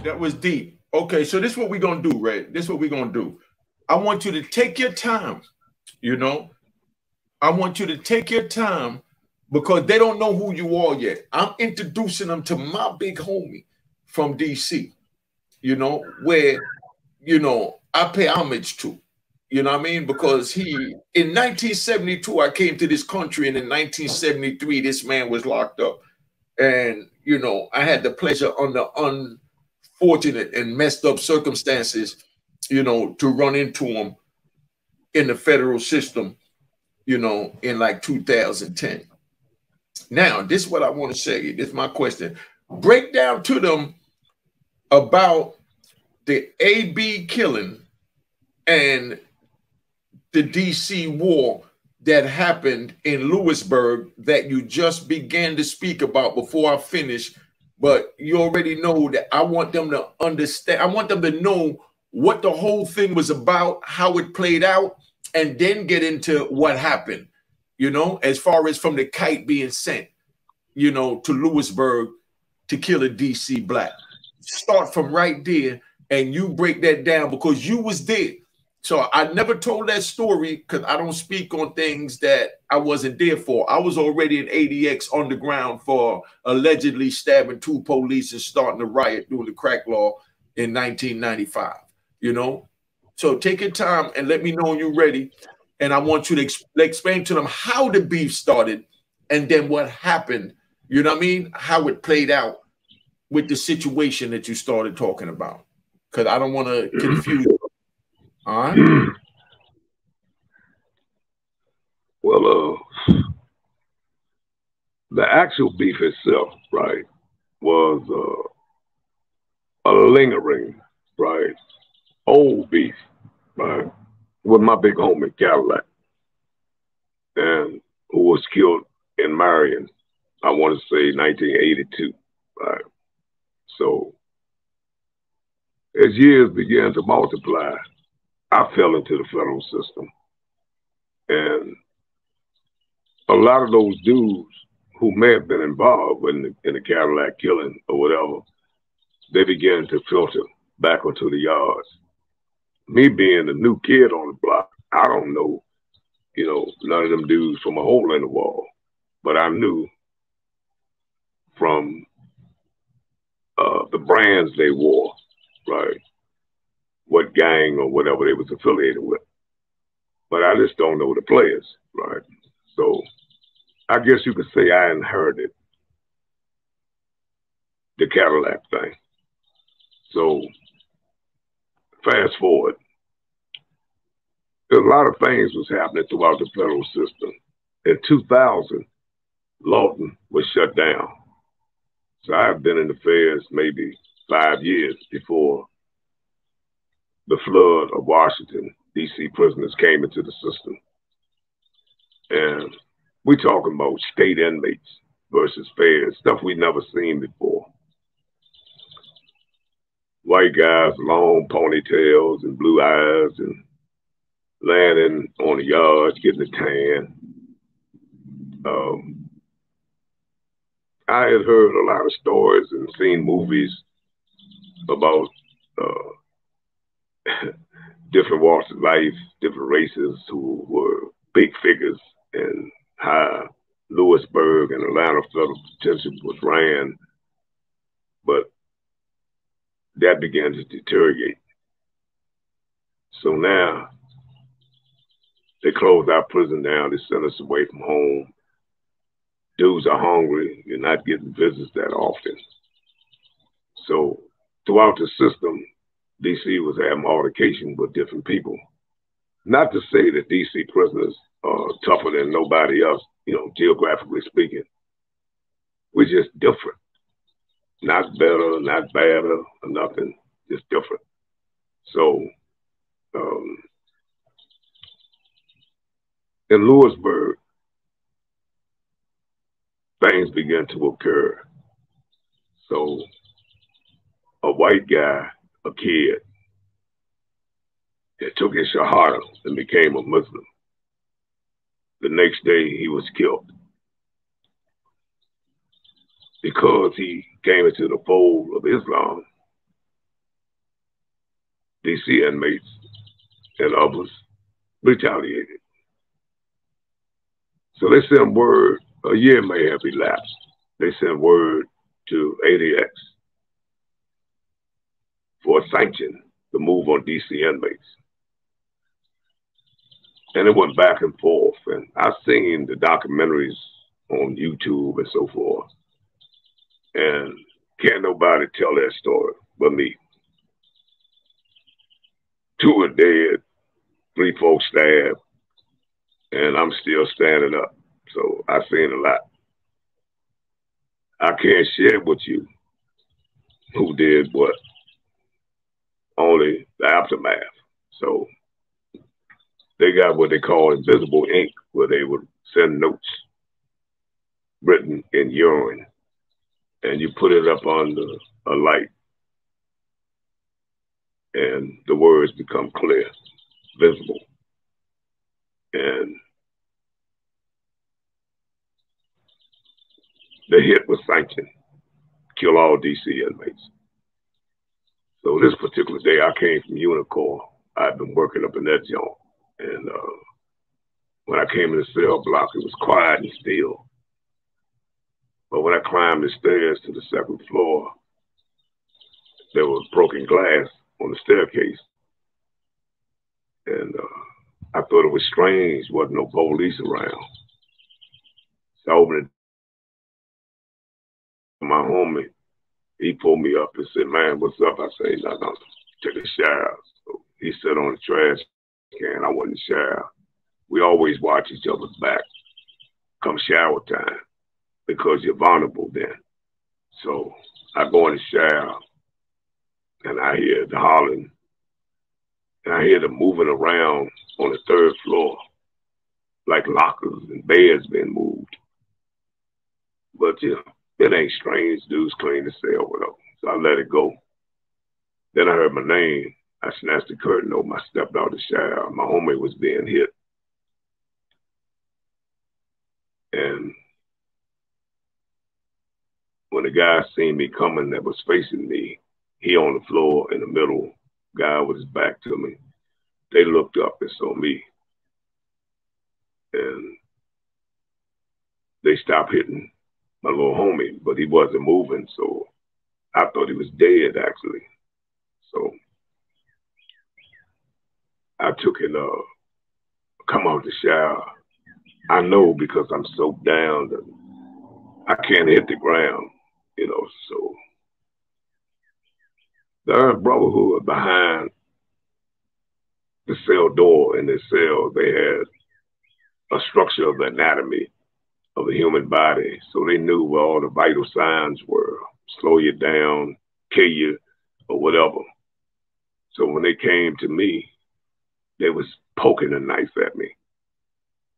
That was deep. Okay, so this is what we're gonna do, Red. This is what we're gonna do. I want you to take your time, you know. I want you to take your time because they don't know who you are yet. I'm introducing them to my big homie from DC, you know, where, you know, I pay homage to, you know what I mean? Because in 1972, I came to this country, and in 1973, this man was locked up. And, you know, I had the pleasure under unfortunate and messed up circumstances, you know, to run into him in the federal system, you know, in like 2010. Now, this is what I want to say. This is my question. Break down to them about the AB killing and the DC war that happened in Lewisburg that you just began to speak about before I finish. But you already know that I want them to understand. I want them to know what the whole thing was about, how it played out, and then get into what happened, you know, as far as from the kite being sent, you know, to Lewisburg to kill a DC black. Start from right there and you break that down because you was there. So I never told that story because I don't speak on things that I wasn't there for. I was already in ADX underground for allegedly stabbing 2 police and starting a riot during the crack law in 1995, you know? So take your time and let me know when you're ready. And I want you to explain to them how the beef started and then what happened, you know what I mean? How it played out with the situation that you started talking about. Because I don't want to confuse you. All right. Well, the actual beef itself, right, was a lingering, right, old beef, right, with my big homie Cadillac, and who was killed in Marion, I want to say 1982, right. So as years began to multiply, I fell into the federal system. And a lot of those dudes who may have been involved in the Cadillac killing or whatever, they began to filter back onto the yards. Me being a new kid on the block, I don't know, you know, none of them dudes from a hole in the wall. But I knew from the brands they wore, right, what gang or whatever they was affiliated with. But I just don't know the players, right? So I guess you could say I inherited the Cadillac thing. So fast forward, a lot of things was happening throughout the federal system. In 2000, Lawton was shut down. So I've been in the feds maybe 5 years before the flood of Washington, DC prisoners came into the system. And we're talking about state inmates versus feds, stuff we never seen before. White guys, long ponytails and blue eyes and landing on the yards, getting a tan. I had heard a lot of stories and seen movies about different walks of life, different races who were big figures and how Lewisburg and Atlanta federal detention was ran. But that began to deteriorate. So now they closed our prison down. They sent us away from home. Dudes are hungry. You're not getting visits that often. So throughout the system, DC was having altercation with different people. Not to say that DC prisoners are tougher than nobody else, you know, geographically speaking. We're just different. Not better, not badder, or nothing, just different. So in Lewisburg, things began to occur. So a white guy, a kid, that took his shahada and became a Muslim. The next day he was killed because he came into the fold of Islam DC inmates and others retaliated. So they sent word, a year may have elapsed. They sent word to ADX for a sanction to move on DC inmates. And it went back and forth. And I've seen the documentaries on YouTube and so forth. And can't nobody tell that story but me. 2 are dead, 3 folks stabbed, and I'm still standing up. So I've seen a lot. I can't share with you who did what, only the aftermath. So they got what they call invisible ink, where they would send notes written in urine, and you put it up under a light, and the words become clear, visible. And the hit was sanctioned, kill all DC inmates. So this particular day, I came from Unicorn. I'd been working up in that joint. And when I came in the cell block, it was quiet and still. But when I climbed the stairs to the 2nd floor, there was broken glass on the staircase. And I thought it was strange, wasn't no police around. So I opened it. My homie, he pulled me up and said, "Man, what's up?" I said, "No, take a shower." So he sat on the trash can. I went to shower. We always watch each other's back come shower time because you're vulnerable then. So I go in the shower and I hear the hollering and I hear them moving around on the 3rd floor like lockers and beds being moved. But you know, it ain't strange. Dudes clean the cell, whatever. So I let it go. Then I heard my name. I snatched the curtain open. I stepped out the shower. My homie was being hit. And when the guy seen me coming that was facing me, he on the floor in the middle, guy with his back to me. They looked up and saw me. And they stopped hitting my little homie, but he wasn't moving, so I thought he was dead, actually. So I took it, come out the shower. I know because I'm soaked down that I can't hit the ground, you know, so the Aryan Brotherhood behind the cell door in their cell, they had a structure of the anatomy of the human body. So they knew where all the vital signs were, slow you down, kill you, or whatever. So when they came to me, they was poking a knife at me,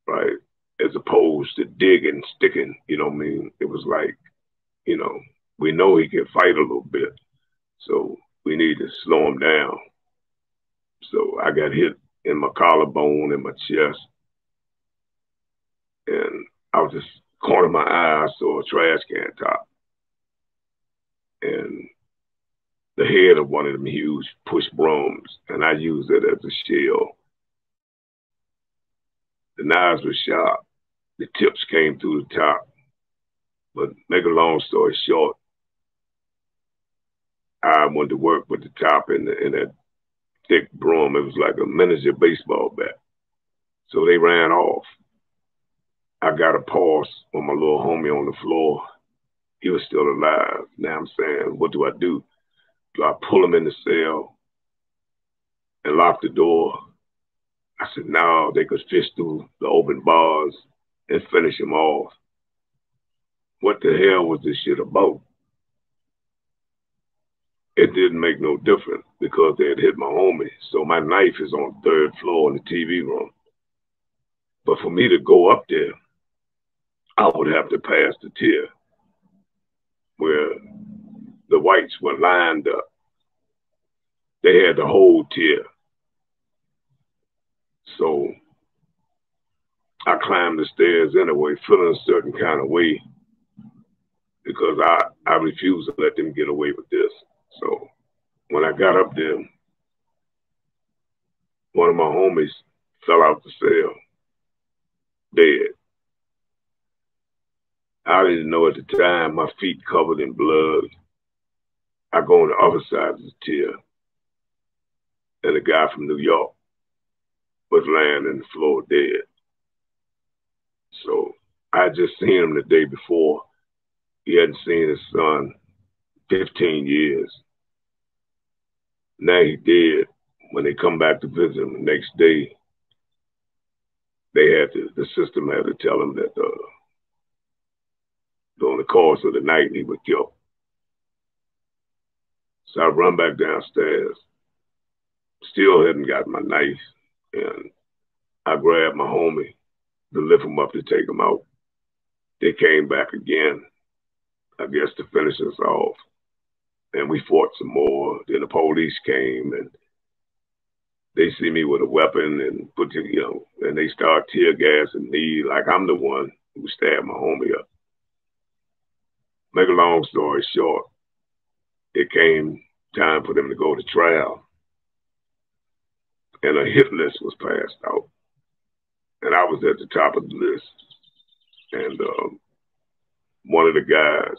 right? As opposed to digging, sticking, you know what I mean? It was like, you know, we know he can fight a little bit, so we need to slow him down. So I got hit in my collarbone and my chest, and I was just corner of my eye, I saw a trash can top. And the head of one of them huge push brooms, and I used it as a shield. The knives were sharp. The tips came through the top. But make a long story short, I went to work with the top in that thick broom. It was like a miniature baseball bat. So they ran off. I got a pulse on my little homie on the floor. He was still alive. Now I'm saying, what do I do? Do I pull him in the cell and lock the door? I said, no, they could fish through the open bars and finish him off. What the hell was this shit about? It didn't make no difference because they had hit my homie. So my knife is on the 3rd floor in the TV room. But for me to go up there, I would have to pass the tier where the whites were lined up. They had the whole tier. So I climbed the stairs anyway, feeling a certain kind of way because I refused to let them get away with this. So when I got up there, one of my homies fell out the cell, dead. I didn't know at the time, my feet covered in blood. I go on the other side of the tier, and a guy from New York was laying on the floor dead. So I had just seen him the day before. He hadn't seen his son 15 years. Now he dead. When they come back to visit him the next day, the system had to tell him that during the course of the night he was killed. So I run back downstairs, still hadn't got my knife, and I grabbed my homie to lift him up to take him out. They came back again, I guess, to finish us off. And we fought some more. Then the police came and they see me with a weapon and and they start tear gassing me like I'm the one who stabbed my homie up. Make a long story short, it came time for them to go to trial. And a hit list was passed out. And I was at the top of the list. And one of the guys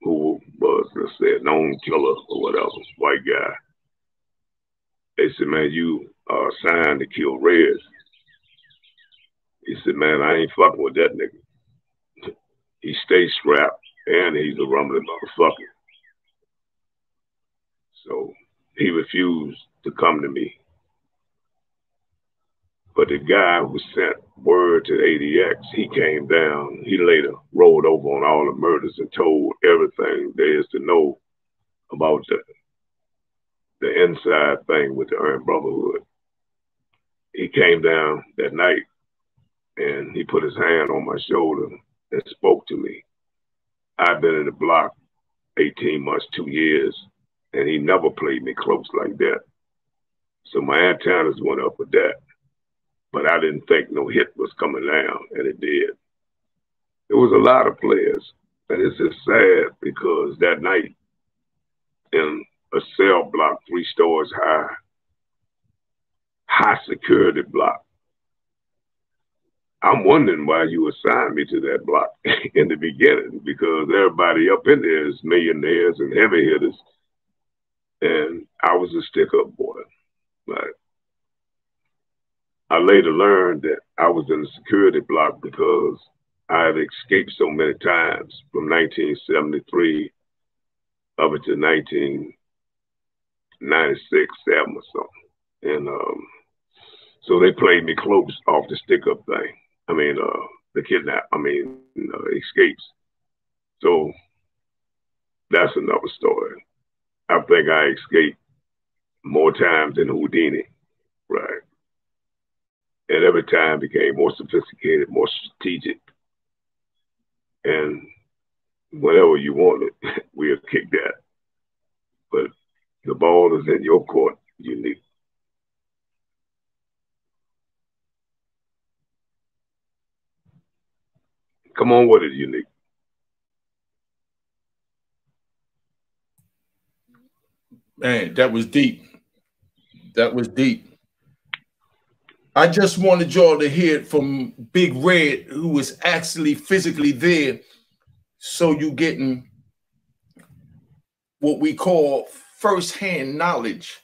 who was, let's say, a known killer or whatever, white guy, they said, man, you are signed to kill Red. He said, man, I ain't fucking with that nigga. He stays strapped and he's a rumbling motherfucker. So he refused to come to me. But the guy who sent word to ADX, he came down. He later rolled over on all the murders and told everything there is to know about the inside thing with the Aryan Brotherhood. He came down that night and he put his hand on my shoulder and spoke to me. I've been in the block 18 months, 2 years, and he never played me close like that. So my antennas went up with that. But I didn't think no hit was coming down, and it did. There was a lot of players, and it's just sad because that night in a cell block 3 stories high security block, I'm wondering why you assigned me to that block in the beginning, because everybody up in there is millionaires and heavy hitters, and I was a stick-up boy. Like, I later learned that I was in the security block because I had escaped so many times from 1973 up until 1996, 7 or something. And so they played me close off the stick-up thing. I mean, escapes. So that's another story. I think I escaped more times than Houdini, right? And every time became more sophisticated, more strategic. And whatever you wanted, we'll kick that. But the ball is in your court, Unique. Come on with it, Unique. Man, that was deep. That was deep. I just wanted y'all to hear it from Big Red, who was actually physically there. So you getting what we call firsthand knowledge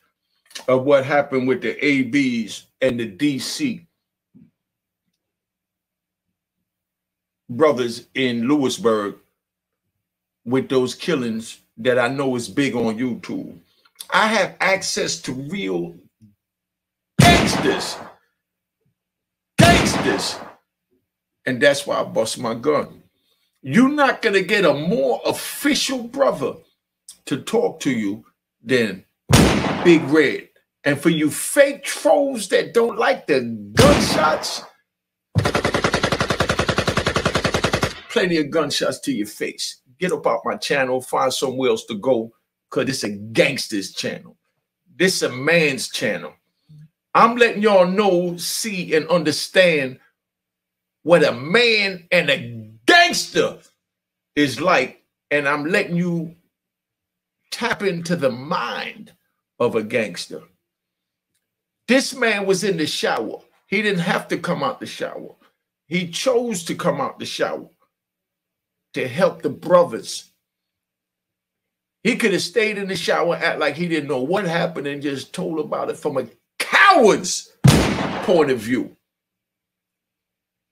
of what happened with the ABs and the DC brothers in Lewisburg with those killings that I know is big on YouTube. I have access to real gangsters. And that's why I bust my gun. You're not going to get a more official brother to talk to you than Big Red. And for you fake trolls that don't like the gunshots, plenty of gunshots to your face. Get up out my channel, find somewhere else to go, because it's a gangster's channel. This is a man's channel. I'm letting y'all know, see, and understand what a man and a gangster is like, and I'm letting you tap into the mind of a gangster. This man was in the shower. He didn't have to come out the shower. He chose to come out the shower to help the brothers. He could have stayed in the shower, act like he didn't know what happened, and just told about it from a coward's point of view.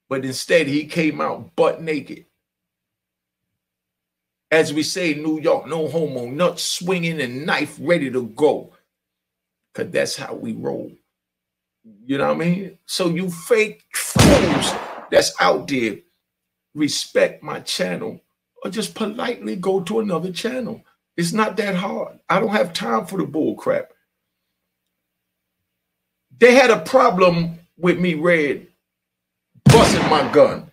But instead, he came out butt naked. As we say in New York, no homo, nuts swinging and knife ready to go. Because that's how we roll. You know what I mean? So you fake fools that's out there, respect my channel or just politely go to another channel. It's not that hard. I don't have time for the bull crap. They had a problem with me, Red, busting my gun.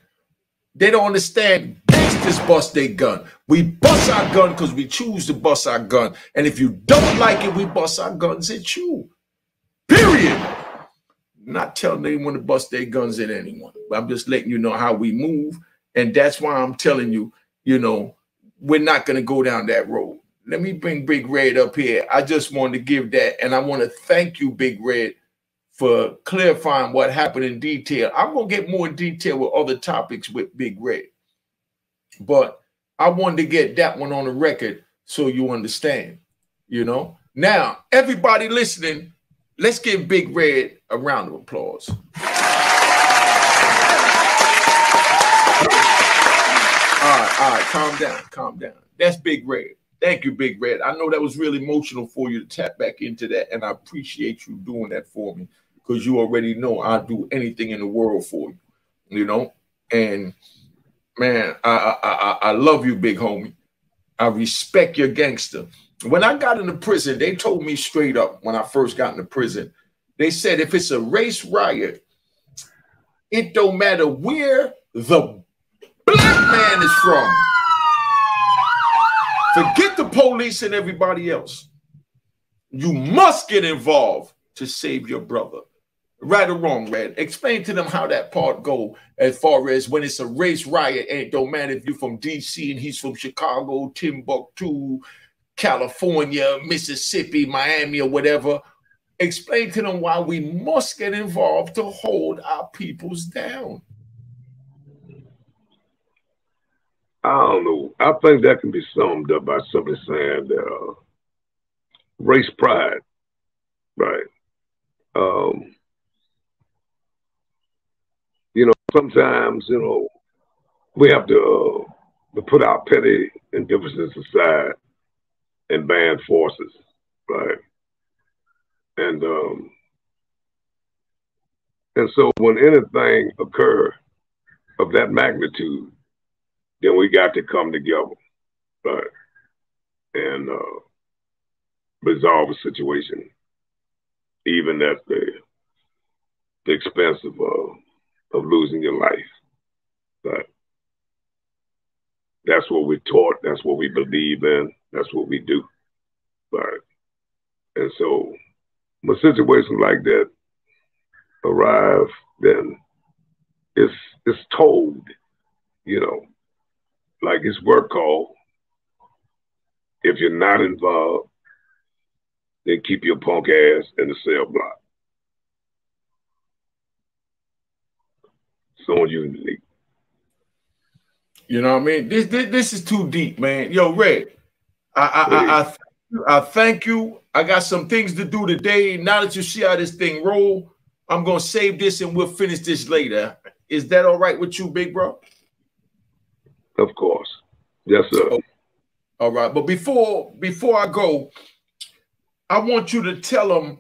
They don't understand gangsters bust their gun. We bust our gun because we choose to bust our gun. And if you don't like it, we bust our guns at you. Period. Not telling anyone to bust their guns at anyone. I'm just letting you know how we move. And that's why I'm telling you, you know, we're not going to go down that road. Let me bring Big Red up here. I just wanted to give that. And I want to thank you, Big Red, for clarifying what happened in detail. I'm going to get more detail with other topics with Big Red. But I wanted to get that one on the record so you understand, you know. Now, everybody listening, let's give Big Red a round of applause. All right, calm down, calm down. That's Big Red. Thank you, Big Red. I know that was really emotional for you to tap back into that, and I appreciate you doing that for me because you already know I'll do anything in the world for you, you know. And man, I love you, big homie. I respect your gangster. When I got into prison, they told me straight up when I first got into prison, they said if it's a race riot, it don't matter where the black man is from. Forget the police and everybody else. You must get involved to save your brother. Right or wrong, Red? Explain to them how that part go as far as when it's a race riot, and it don't matter if you're from DC and he's from Chicago, Timbuktu, California, Mississippi, Miami, or whatever. Explain to them why we must get involved to hold our peoples down. I don't know. I think that can be summed up by somebody saying race pride, right? You know, sometimes, you know, we have to put our petty indifferences aside and band forces, right? And so when anything occurs of that magnitude, then we got to come together, right? And resolve a situation, even at the expense of losing your life. Right? That's what we're taught. That's what we believe in. That's what we do. Right? And so when situations like that arrive, then it's told, you know, like it's work call. If you're not involved, then keep your punk ass in the cell block. So you unique. You know what I mean? This is too deep, man. Yo, Red, I thank you. I got some things to do today. Now that you see how this thing roll, I'm gonna save this and we'll finish this later. Is that all right with you, big bro? Of course. Yes, sir. Oh, all right. But before I go, I want you to tell them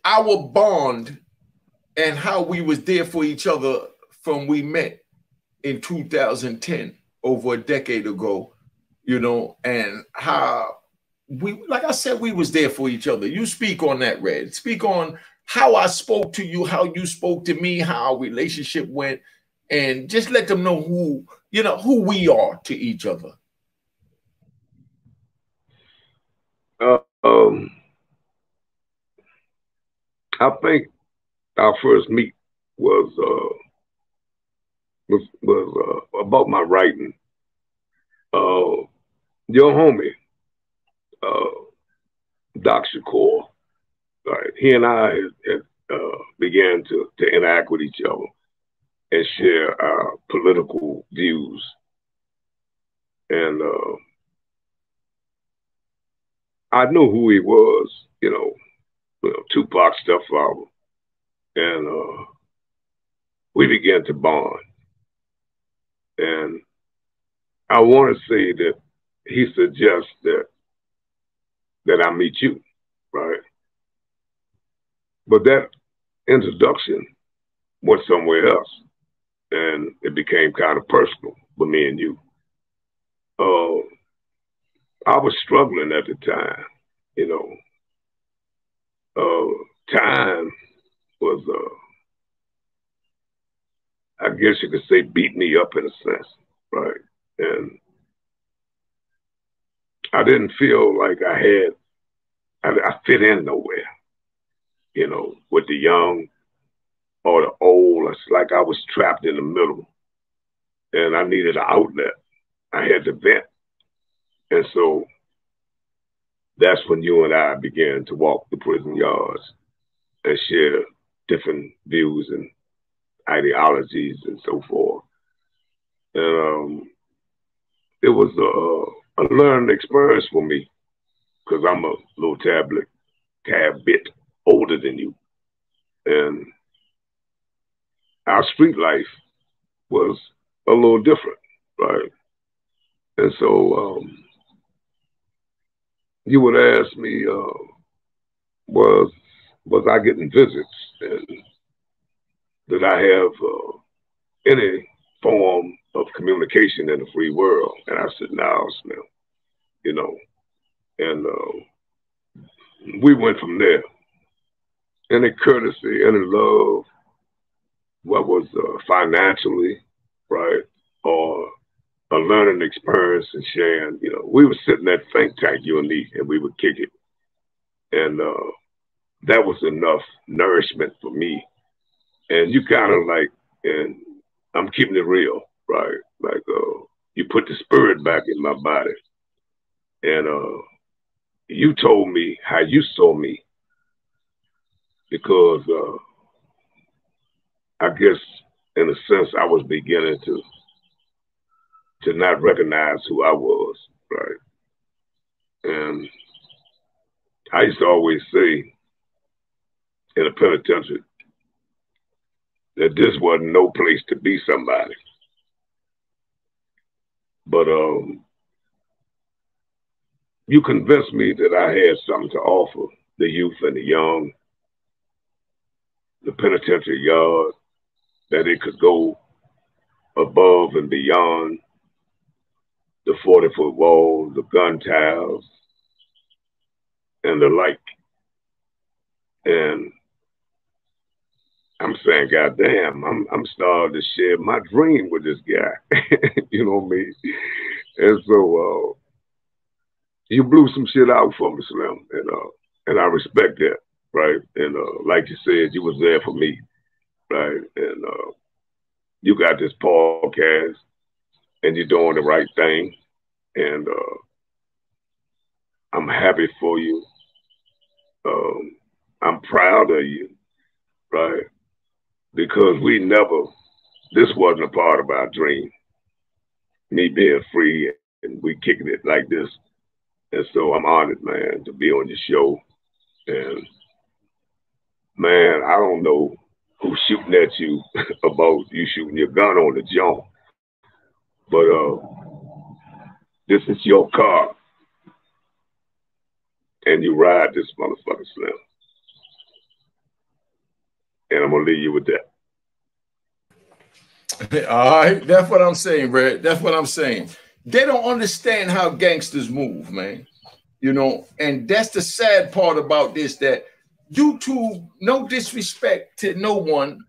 our bond and how we was there for each other from we met in 2010, over a decade ago, you know, and how we, like I said, we was there for each other. You speak on that, Red. Speak on how I spoke to you, how you spoke to me, how our relationship went, and just let them know who, you know, who we are to each other. I think our first meet was about my writing. Your homie, Doc Shakur, right? He and I had began to interact with each other and share our political views. And I knew who he was, you know, Tupac stepfather. And we began to bond. And I want to say that he suggests that I meet you, right? But that introduction went somewhere else, and it became kind of personal with me and you. I was struggling at the time, you know. Time was, I guess you could say, beat me up in a sense, right? And I didn't feel like I fit in nowhere, you know, with the young or the old. It's like I was trapped in the middle, and I needed an outlet. I had to vent. And so that's when you and I began to walk the prison yards and share different views and ideologies and so forth. And it was a learning experience for me, because I'm a little tad bit older than you. And our street life was a little different, right? And so you would ask me, was I getting visits, and did I have any form of communication in the free world? And I said, no, Smith, you know. And we went from there. Any courtesy, any love, what was financially, right, or a learning experience and sharing, you know, we were sitting at think tank, you and me, and we would kick it. And that was enough nourishment for me. And you kind of like, and I'm keeping it real, right? Like you put the spirit back in my body. And you told me how you saw me, because I guess in a sense I was beginning to not recognize who I was, right? And I used to always say in a penitentiary that this wasn't no place to be somebody. But you convinced me that I had something to offer the youth and the young, the penitentiary yard, that it could go above and beyond the 40-foot walls, the gun towers, and the like. And I'm saying, God damn, I'm starting to share my dream with this guy. You know what I mean? And so you blew some shit out for me, Slim, and I respect that, right? And like you said, you was there for me, right? And you got this podcast, and you're doing the right thing, and I'm happy for you. I'm proud of you, right? Because this wasn't a part of our dream, me being free, and we kicking it like this. And so I'm honored, man, to be on your show. And man, I don't know who's shooting at you about you shooting your gun on the jump, but this is your car, and you ride this motherfucker, Slim. And I'm gonna leave you with that. All right, that's what I'm saying, Red. That's what I'm saying. They don't understand how gangsters move, man. You know, and that's the sad part about this, that YouTube, no disrespect to no one,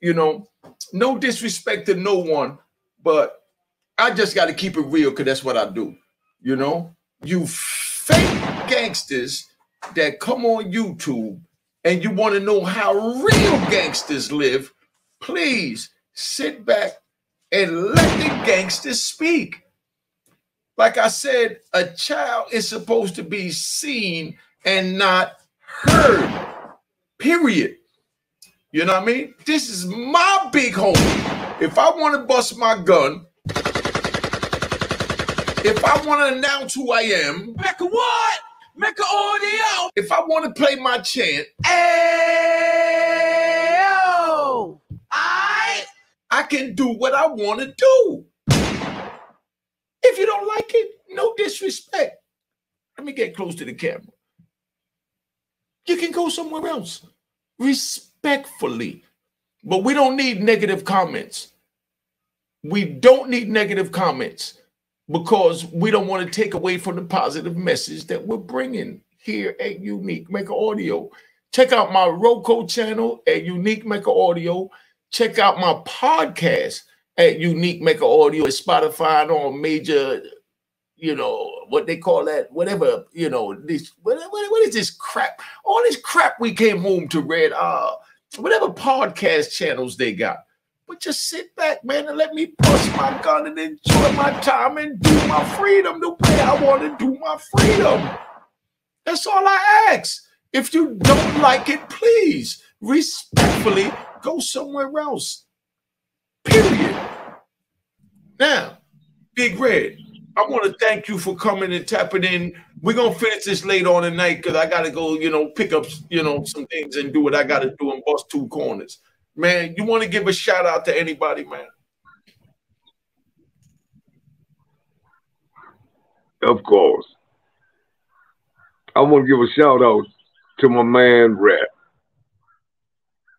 you know, no disrespect to no one, but I just got to keep it real, because that's what I do. You know, you fake gangsters that come on YouTube and you want to know how real gangsters live, please sit back and let the gangsters speak. Like I said, a child is supposed to be seen and not heard, period. You know what I mean? This is my big homie. If I want to bust my gun, if I want to announce who I am, Mecca what? Mecca audio. If I want to play my chant, ayo, I can do what I want to do. If you don't like it, no disrespect. Let me get close to the camera. You can go somewhere else, respectfully. But we don't need negative comments. We don't need negative comments because we don't want to take away from the positive message that we're bringing here at Unique Mecca Audio. Check out my Roku channel at Unique Mecca Audio. Check out my podcast at Unique Mecca Audio, at Spotify and all major, you know, what they call that, whatever, you know, this, what is this crap? All this crap we came home to read, whatever podcast channels they got. But just sit back, man, and let me bust my gun and enjoy my time and do my freedom the way I want to do my freedom. That's all I ask. If you don't like it, please, respectfully, go somewhere else. Period. Now, Big Red, I want to thank you for coming and tapping in. We're going to finish this late on tonight because I got to go, you know, pick up, you know, some things and do what I got to do and bust two corners. Man, you want to give a shout out to anybody, man? Of course. I want to give a shout out to my man, Rat.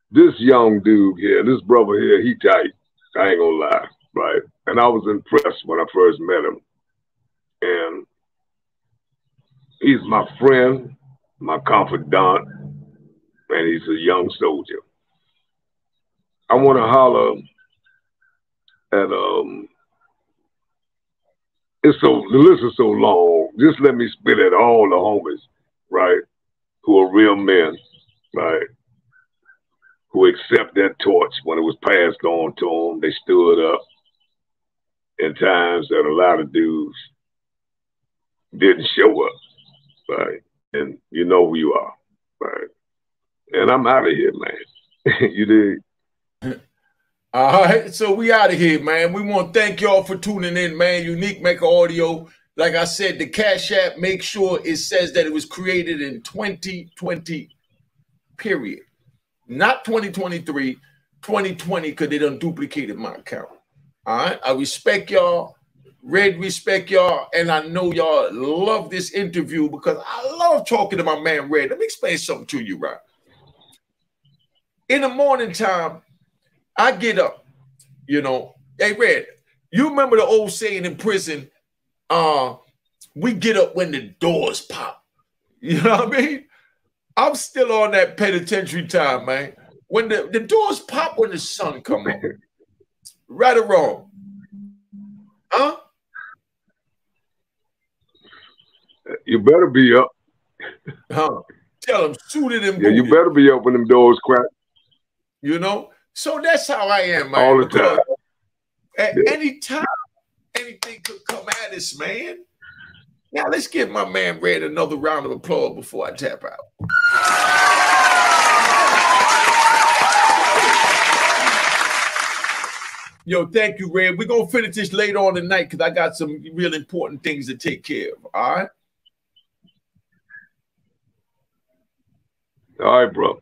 This young dude here, this brother here, he tight. I ain't gonna lie, right? And I was impressed when I first met him. And he's my friend, my confidant, and he's a young soldier. I want to holler at, the list is so long. Just let me spit at all the homies, right? Who are real men, right? Who accept that torch when it was passed on to them. They stood up in times that a lot of dudes didn't show up, right? And you know who you are, right? And I'm out of here, man. You dig? All right, so we out of here, man. We want to thank y'all for tuning in, man. Unique Mecca Audio. Like I said, the Cash App, make sure it says that it was created in 2020, period. Not 2023, 2020, because they done duplicated my account. All right, I respect y'all. Red respect y'all. And I know y'all love this interview because I love talking to my man, Red. Let me explain something to you, right? In the morning time, I get up, you know. Hey, Red, you remember the old saying in prison, we get up when the doors pop. You know what I mean? I'm still on that penitentiary time, man. When the doors pop when the sun come up. Right or wrong? Huh? You better be up. Huh? Tell them, suited and booted. Yeah, you better be up when them doors crack. You know? So that's how I am, man. All the time. At any time, anything could come at us, man. Now, let's give my man Red another round of applause before I tap out. Yo, thank you, Red. We're going to finish this later on tonight because I got some real important things to take care of, all right? All right, bro.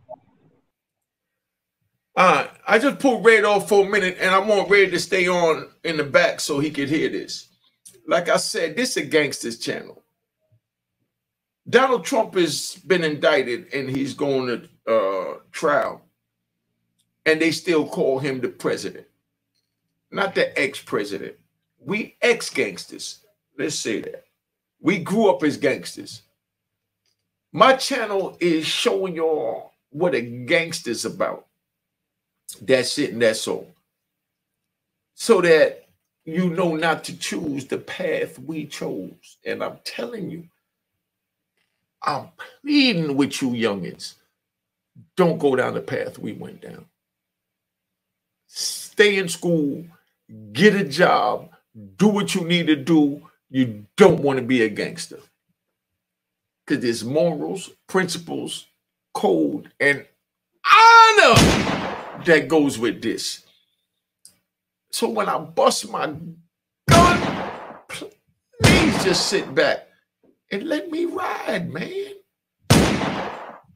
I just pulled Red off for a minute, and I want Red to stay on in the back so he could hear this. Like I said, this is a gangster's channel. Donald Trump has been indicted, and he's going to trial. And they still call him the president. Not the ex-president. We ex-gangsters. Let's say that. We grew up as gangsters. My channel is showing y'all what a gangster's about. That's it and that's all. So that you know not to choose the path we chose. And I'm telling you, I'm pleading with you youngins. Don't go down the path we went down. Stay in school, get a job, do what you need to do. You don't want to be a gangster. Because there's morals, principles, code, and honor that goes with this. So when I bust my gun, please just sit back and let me ride, man.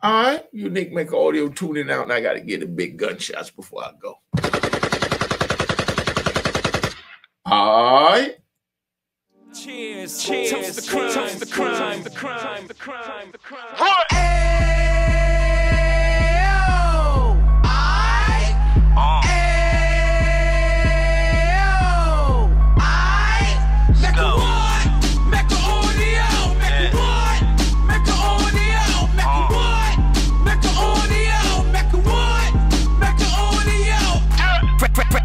All right, Unique Mecca Audio tuning out, and I got to get the big gunshots before I go. All right. Cheers, cheers, toast the crime, toast the crime, the crime, the crime, the crime. What?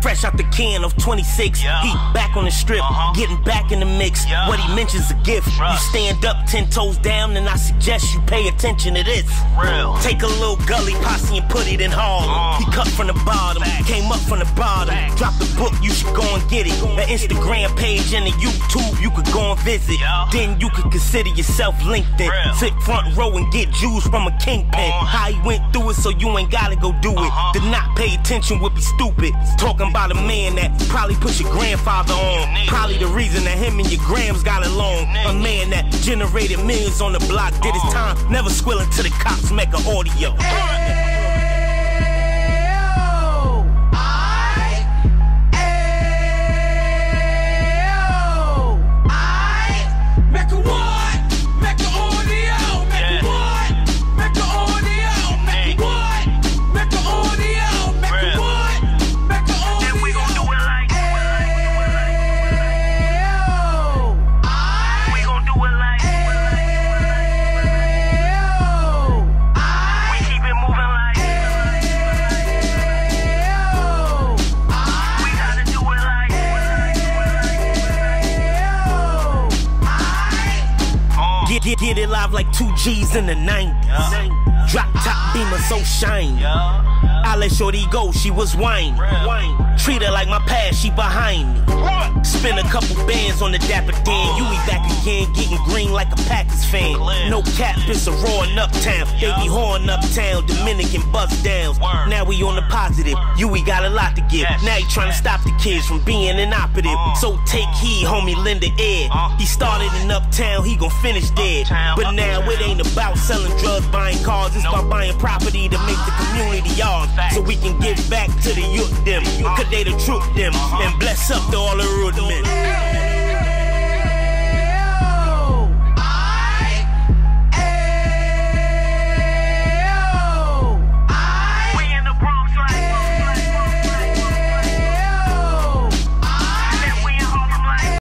Fresh out the can of 26, yeah. He back on the strip, getting back in the mix. Yeah. What he mentions a gift. You stand up 10 toes down, and I suggest you pay attention to this. Real. Take a little gully posse and put it in Harlem. He cut from the bottom, came up from the bottom. Drop the book, you should go and get it. The Instagram page and the YouTube, you could go and visit. Then you could consider yourself LinkedIn. Sit front row and get Jews from a kingpin. How he went through it, so you ain't gotta go do it. To not pay attention would be stupid. Talking about a man that probably put your grandfather on. Probably the reason that him and your grams got along. A man that generated millions on the block, did his time, never squilling to the cops. Mecca Audio. Get it live like 2 G's in the 90s. Drop top beamer so shiny. I let shorty go, she was whining. Treat her like my past, she behind me. Spend a couple bands on the Dapper Dan. You be back again, getting green like a Packers fan. No cap, it's a roaring uptown. They be whoring uptown, Dominican bust downs. Now we on the positive, we got a lot to give. Now he trying to stop the kids from being inoperative. So take heed, homie, lend a ear. He started in uptown, he gon' finish dead. But now it ain't about selling drugs, buying cars. It's about buying property to make the community ours. So we can give back to the youth them, cause they the truth them, and bless up to all the root men.